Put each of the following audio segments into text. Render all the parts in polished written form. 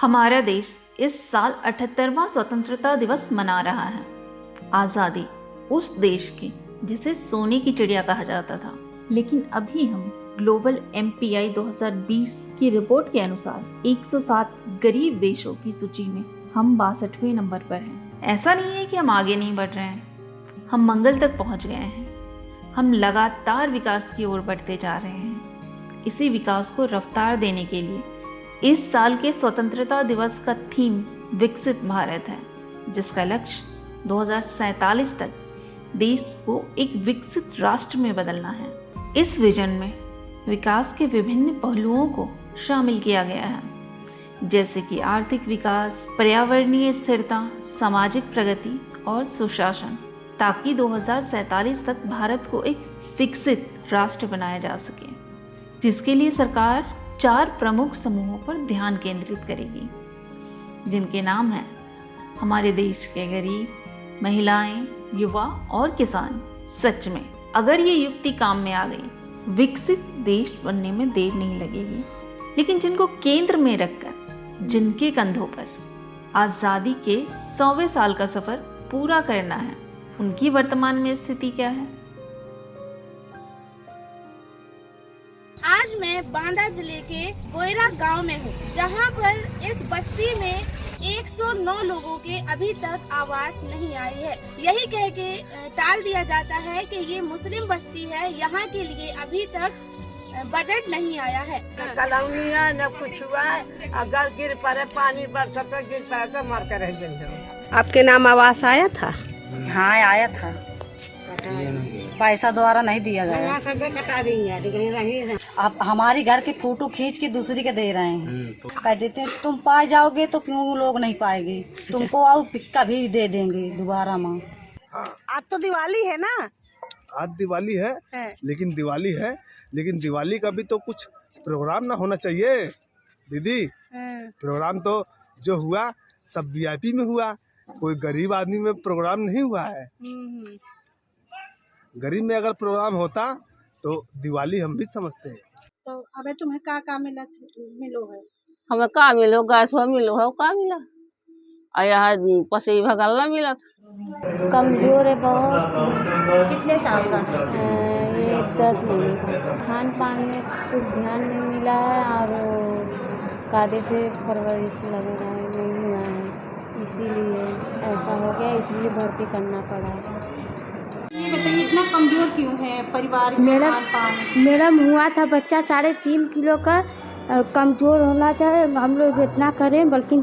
हमारा देश इस साल 78वां स्वतंत्रता दिवस मना रहा है। आज़ादी उस देश की जिसे सोने की चिड़िया कहा जाता था, लेकिन अभी हम ग्लोबल MPI 2020 की रिपोर्ट के अनुसार 107 गरीब देशों की सूची में हम 62वें नंबर पर हैं। ऐसा नहीं है कि हम आगे नहीं बढ़ रहे हैं, हम मंगल तक पहुंच गए हैं। हम लगातार विकास की ओर बढ़ते जा रहे हैं। इसी विकास को रफ्तार देने के लिए इस साल के स्वतंत्रता दिवस का थीम विकसित भारत है, जिसका लक्ष्य 2047 तक देश को एक विकसित राष्ट्र में बदलना है। इस विजन में विकास के विभिन्न पहलुओं को शामिल किया गया है, जैसे कि आर्थिक विकास, पर्यावरणीय स्थिरता, सामाजिक प्रगति और सुशासन, ताकि 2047 तक भारत को एक विकसित राष्ट्र बनाया जा सके, जिसके लिए सरकार 4 प्रमुख समूहों पर ध्यान केंद्रित करेगी, जिनके नाम हैं हमारे देश के गरीब, महिलाएं, युवा और किसान। सच में अगर ये युक्ति काम में आ गई, विकसित देश बनने में देर नहीं लगेगी। लेकिन जिनको केंद्र में रखकर, जिनके कंधों पर आज़ादी के 100वें साल का सफर पूरा करना है, उनकी वर्तमान में स्थिति क्या है? आज मैं बांदा जिले के गोयरा गांव में हूँ, जहाँ पर इस बस्ती में 109 लोगों के अभी तक आवास नहीं आई है। यही कह के टाल दिया जाता है कि ये मुस्लिम बस्ती है, यहाँ के लिए अभी तक बजट नहीं आया है। कलौनिया न कुछ हुआ है, अगर गिर पड़े पानी बरसा तो गिर पड़े तो मर कर रह जाएंगे। आपके नाम आवास आया था? हाँ आया था, पैसा द्वारा नहीं दिया गया। सब कटा देंगे, लेकिन रही आप हमारी घर की फोटो खींच के दूसरी के दे रहे हैं। कह देते हैं तुम पा जाओगे तो क्यों लोग नहीं पाएंगे, तुमको आओ पिक्का भी दे देंगे दोबारा माँ। आज तो दिवाली है ना? आज दिवाली है, लेकिन दिवाली का भी तो कुछ प्रोग्राम ना होना चाहिए दीदी। प्रोग्राम तो जो हुआ सब VIP में हुआ, कोई गरीब आदमी में प्रोग्राम नहीं हुआ है। गरीब में अगर प्रोग्राम होता तो दिवाली हम भी समझते हैं। तो अबे तुम्हें का मिलो है? हमें का मिलो, गैस हुआ मिलो है, का मिला और यहाँ पसी भगलना मिला था। कमजोर है बहुत। कितने साल का? ये 10 महीने का। खान पान में कुछ ध्यान नहीं मिला है और कायदे से परवरिश लग रहा है, नहीं हुआ है, इसीलिए ऐसा हो गया, इसलिए भर्ती करना पड़ा। ये बताइए इतना कमजोर क्यों है परिवार? मेरा हुआ था बच्चा 3.5 किलो का, कमजोर होना था। हम लोग इतना करें, बल्कि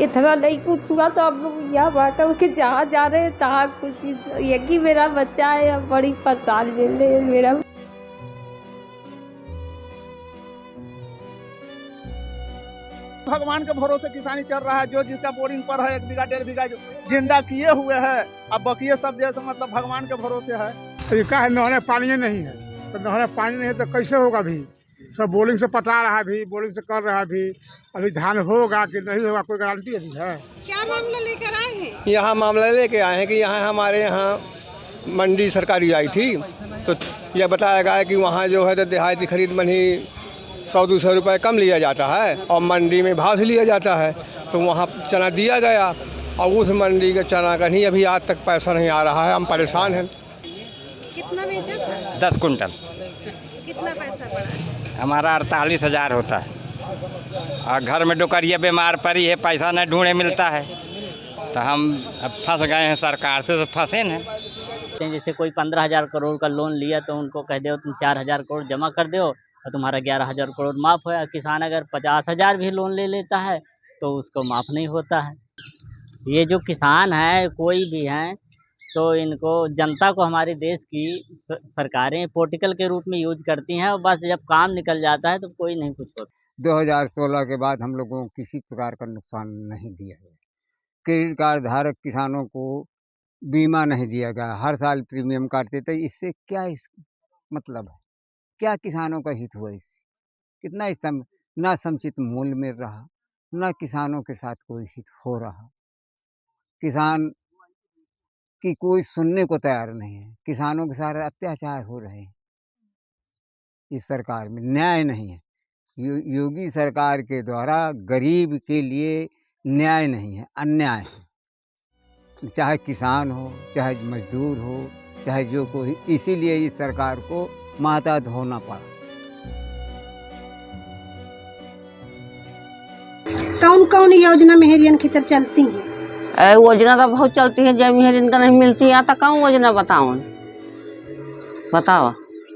इतना नहीं कुछ हुआ तो हम लोग यहाँ बाटा के जहाँ जा रहे हैं तहाँ कुछ एक ही मेरा बच्चा है, बड़ी परेशान मिल रही है मेरा। भगवान के भरोसे किसानी चल रहा है। जो जिसका बोरिंग पर है 1 बीघा 1.5 बीघा जिंदा किए हुए हैं, अब बकिए सब जैसे मतलब भगवान के भरोसे है। अभी क्या है, नहरे पानी नहीं है, तो नहरे पानी नहीं है तो कैसे होगा? अभी सब बोरिंग से पटा रहा है, भी बोरिंग से कर रहा है। अभी धान होगा कि नहीं होगा, कोई गारंटी अभी है? क्या मामला लेकर आए हैं? यहाँ मामला लेके आए हैं कि यहाँ हमारे यहाँ मंडी सरकारी आई थी, तो यह बताया गया है कि वहाँ जो है तो देहाती खरीद में ही 100-200 रुपये कम लिया जाता है और मंडी में भाव से लिया जाता है। तो वहाँ चना दिया गया और उस मंडी के चना का नहीं अभी आज तक पैसा नहीं आ रहा है। हम परेशान हैं। कितना बेचा था? 10 कुंटल। कितना पैसा पड़ा? हमारा 48,000 होता है और घर में डोकरिया बीमार पड़ी है, पैसा नहीं ढूंढे मिलता है, तो हम अब फंस गए हैं। सरकार से तो फंसे हैं। जैसे कोई 15,000 करोड़ का लोन लिया तो उनको कह दो तुम 4,000 करोड़ जमा कर दो और तुम्हारा 11,000 करोड़ माफ़ होया। किसान अगर 50,000 भी लोन ले लेता है तो उसको माफ़ नहीं होता है। ये जो किसान है कोई भी हैं, तो इनको जनता को हमारे देश की सरकारें पॉलिटिकल के रूप में यूज करती हैं और बस जब काम निकल जाता है तो कोई नहीं कुछ होता। 2016 के बाद हम लोगों को किसी प्रकार का नुकसान नहीं दिया गया। क्रेडिट कार्ड धारक किसानों को बीमा नहीं दिया गया, हर साल प्रीमियम काटते थे। इससे क्या मतलब है? क्या किसानों का हित हुआ? इससे कितना स्तंभ, ना समुचित मूल्य मिल रहा, ना किसानों के साथ कोई हित हो रहा। किसान की कोई सुनने को तैयार नहीं है। किसानों के साथ अत्याचार हो रहे हैं। इस सरकार में न्याय नहीं है। योगी सरकार के द्वारा गरीब के लिए न्याय नहीं है, अन्याय है। चाहे किसान हो, चाहे मजदूर हो, चाहे जो कोई, इसीलिए इस सरकार को मातहत होना पड़ा। कौन कौन योजना मेहरियन की तरफ चलती है? योजना तो बहुत चलती है, जब मेहर इनका नहीं मिलती है तो कौन योजना बताओ।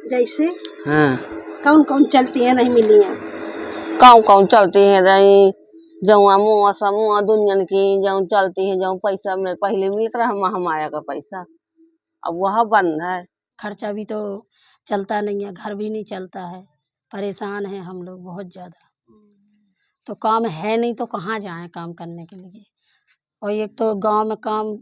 जैसे हाँ, कौन कौन चलती है नहीं मिली है? कौन चलती है रही जऊँ मुआ समूह दुनिया की जऊँ चलती है, जऊँ पैसा में पहले मिल रहा महामाया का पैसा, अब वह बंद है। खर्चा भी तो चलता नहीं है, घर भी नहीं चलता है, परेशान हैं हम लोग बहुत ज़्यादा। तो काम है नहीं तो कहाँ जाएं काम करने के लिए, और एक तो गांव में काम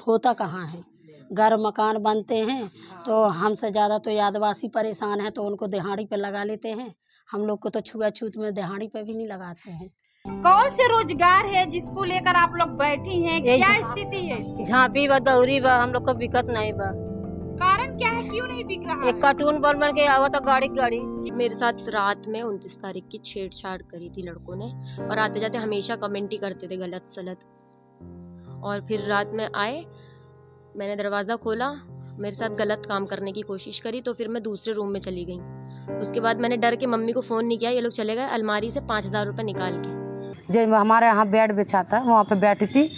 होता कहाँ है, घर मकान बनते हैं तो हमसे ज़्यादा तो आदिवासी परेशान है, तो उनको दिहाड़ी पे लगा लेते हैं, हम लोग को तो छुआछूत में दिहाड़ी पे भी नहीं लगाते हैं। कौन से रोजगार है जिसको लेकर आप लोग बैठी हैं, क्या स्थिति है इसकी? झांपी बा दौरी बा, हम लोग को दिक्कत नहीं बा। कारण क्या है, क्यों नहीं बिक रहा? एक कार्टून बन के आवा तो गाड़ी मेरे साथ रात में 29 तारीख की छेड़छाड़ करी थी लड़कों ने, और आते जाते हमेशा कमेंट ही करते थे गलत सलत। और फिर रात में आए, मैंने दरवाज़ा खोला, मेरे साथ गलत काम करने की कोशिश करी, तो फिर मैं दूसरे रूम में चली गई। उसके बाद मैंने डर के मम्मी को फ़ोन नहीं किया, ये लोग चले गए अलमारी से 5000 रुपये निकाल के। जब हमारे यहाँ बेड बिछा था वहाँ पे बैठी थी,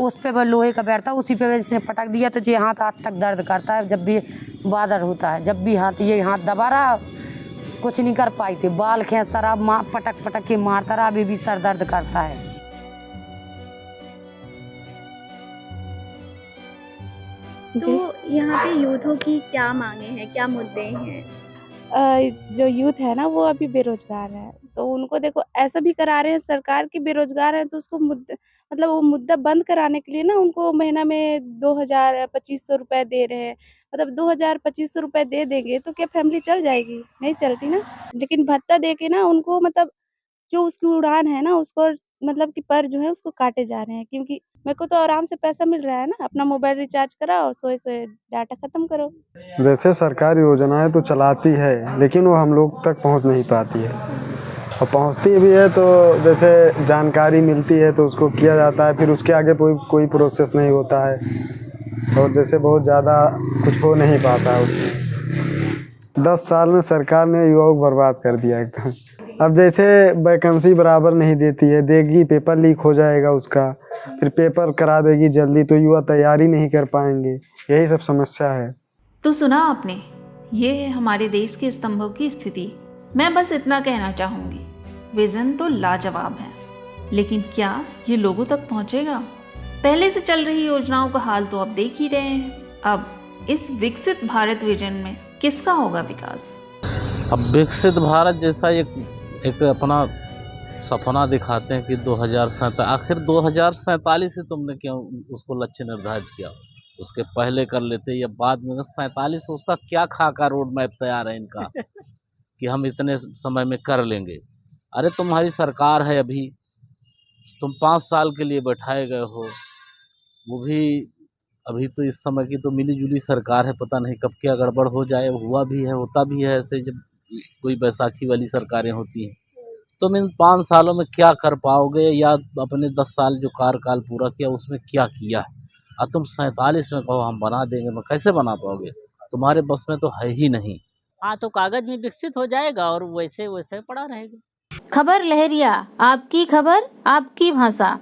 उस पे वो लोहे का बेड था, उसी पे इसने पटक दिया तो ये हाथ आज तक दर्द करता है। जब भी बादर होता है, जब भी ये हाथ दबा रहा, कुछ नहीं कर पाई थी, बाल खींचता रहा, पटक के मारता रहा, अभी भी सर दर्द करता है। तो यहाँ पे यूथों की क्या मांगे हैं, क्या मुद्दे हैं? जो यूथ है ना वो अभी बेरोजगार है, तो उनको देखो ऐसा भी करा रहे हैं सरकार की, बेरोजगार है तो उसको मतलब वो मुद्दा बंद कराने के लिए ना उनको महीना में 2000-2500 रुपए दे रहे हैं। मतलब 2000-2500 रुपए दे देंगे तो क्या फैमिली चल जाएगी? नहीं चलती ना। लेकिन भत्ता दे के ना उनको मतलब जो उसकी उड़ान है ना उसको मतलब कि पर जो है उसको काटे जा रहे हैं, क्योंकि मेरे को तो आराम से पैसा मिल रहा है ना, अपना मोबाइल रिचार्ज कराओ, सोए डाटा खत्म करो। जैसे सरकार योजनाएं तो चलाती है, लेकिन वो हम लोग तक पहुंच नहीं पाती है, और पहुंचती भी है तो जैसे जानकारी मिलती है तो उसको किया जाता है, फिर उसके आगे कोई प्रोसेस नहीं होता है, और जैसे बहुत ज़्यादा कुछ हो नहीं पाता है उसमें। 10 साल में सरकार ने युवाओं को बर्बाद कर दिया एकदम। अब जैसे वैकेंसी बराबर नहीं देती है, देगी पेपर लीक हो जाएगा उसका, फिर पेपर करा देगी जल्दी तो युवा तैयारी नहीं कर पाएंगे, यही सब समस्या है। तो सुना आपने, ये है हमारे देश के स्तंभों की स्थिति। मैं बस इतना कहना चाहूँगी, विज़न तो लाजवाब है, लेकिन क्या ये लोगों तक पहुँचेगा? पहले से चल रही योजनाओं का हाल तो अब देख ही रहे हैं। अब इस विकसित भारत विजन में किसका होगा विकास? अब विकसित भारत जैसा एक अपना सपना दिखाते हैं कि 2047, आखिर 2047 से तुमने क्यों उसको लक्ष्य निर्धारित किया? उसके पहले कर लेते या बाद में? 47 उसका क्या खाका रोड मैप तैयार है इनका कि हम इतने समय में कर लेंगे? अरे तुम्हारी सरकार है, अभी तुम 5 साल के लिए बैठाए गए हो, वो भी अभी तो इस समय की तो मिली जुली सरकार है, पता नहीं कब क्या गड़बड़ हो जाए। हुआ भी है, होता भी है ऐसे, जब कोई बैसाखी वाली सरकारें होती हैं। तुम इन 5 सालों में क्या कर पाओगे, या अपने 10 साल जो कार्यकाल पूरा किया उसमें क्या किया है? और तुम 47 में कहो हम बना देंगे, मैं कैसे बना पाओगे? तुम्हारे बस में तो है ही नहीं। हाँ, तो कागज में विकसित हो जाएगा और वैसे वैसे पड़ा रहेगा। खबर लहरिया, आपकी खबर आपकी भाषा।